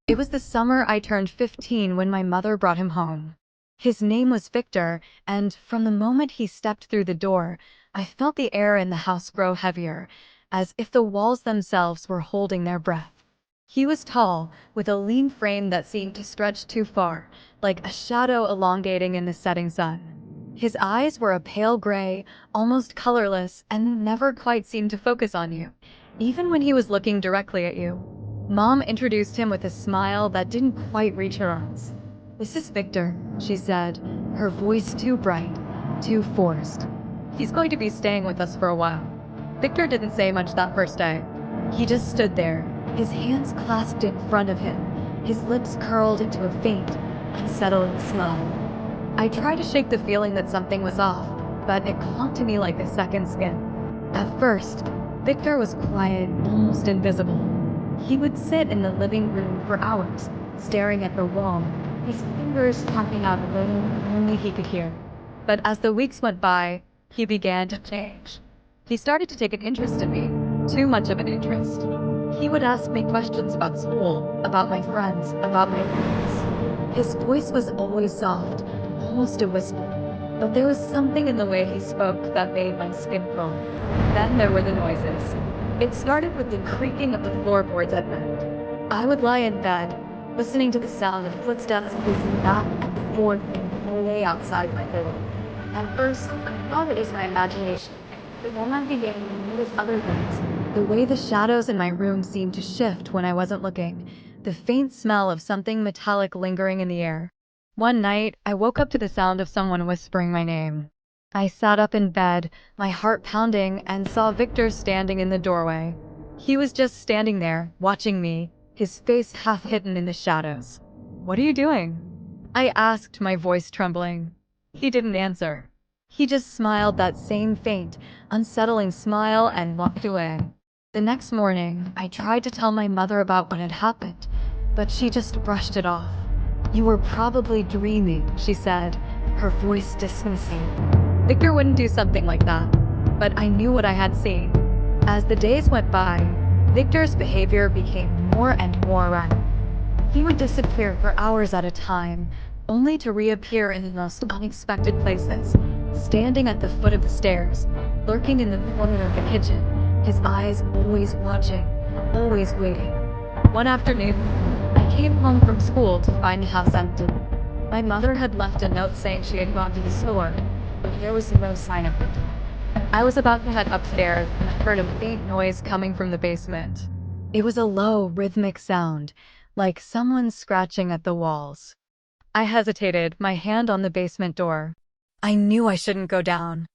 It was the summer I turned 15 when my mother brought him home. His name was Victor, and from the moment he stepped through the door, I felt the air in the house grow heavier, as if the walls themselves were holding their breath. He was tall, with a lean frame that seemed to stretch too far, like a shadow elongating in the setting sun. His eyes were a pale gray, almost colorless, and never quite seemed to focus on you, even when he was looking directly at you. Mom introduced him with a smile that didn't quite reach her arms. "This is Victor," she said, her voice too bright, too forced. "He's going to be staying with us for a while." Victor didn't say much that first day. He just stood there, his hands clasped in front of him, his lips curled into a faint, unsettling smile. I tried to shake the feeling that something was off, but it clung to me like a second skin. At first, Victor was quiet, almost invisible. He would sit in the living room for hours, staring at the wall, his fingers tapping out a little only he could hear. But as the weeks went by, he began to change. He started to take an interest in me, too much of an interest. He would ask me questions about school, about my friends, about my parents. His voice was always soft, almost a whisper, but there was something in the way he spoke that made my skin crawl. Then there were the noises. It started with the creaking of the floorboards at night. I would lie in bed, listening to the sound of footsteps pacing back and forth in the hallway outside my door. At first, I thought it was my imagination, but then I began to notice other things. The way the shadows in my room seemed to shift when I wasn't looking, the faint smell of something metallic lingering in the air. One night, I woke up to the sound of someone whispering my name. I sat up in bed, my heart pounding, and saw Victor standing in the doorway. He was just standing there, watching me, his face half hidden in the shadows. "What are you doing?" I asked, my voice trembling. He didn't answer. He just smiled that same faint, unsettling smile and walked away. The next morning, I tried to tell my mother about what had happened, but she just brushed it off. "You were probably dreaming," she said, her voice dismissing. Victor wouldn't do something like that, but I knew what I had seen. As the days went by, Victor's behavior became more and more erratic. He would disappear for hours at a time, only to reappear in the most unexpected places, standing at the foot of the stairs, lurking in the corner of the kitchen, his eyes always watching, always waiting. One afternoon, I came home from school to find the house empty. My mother had left a note saying she had gone to the store, but there was no sign of it. I was about to head upstairs when I heard a faint noise coming from the basement. It was a low, rhythmic sound, like someone scratching at the walls. I hesitated, my hand on the basement door. I knew I shouldn't go down,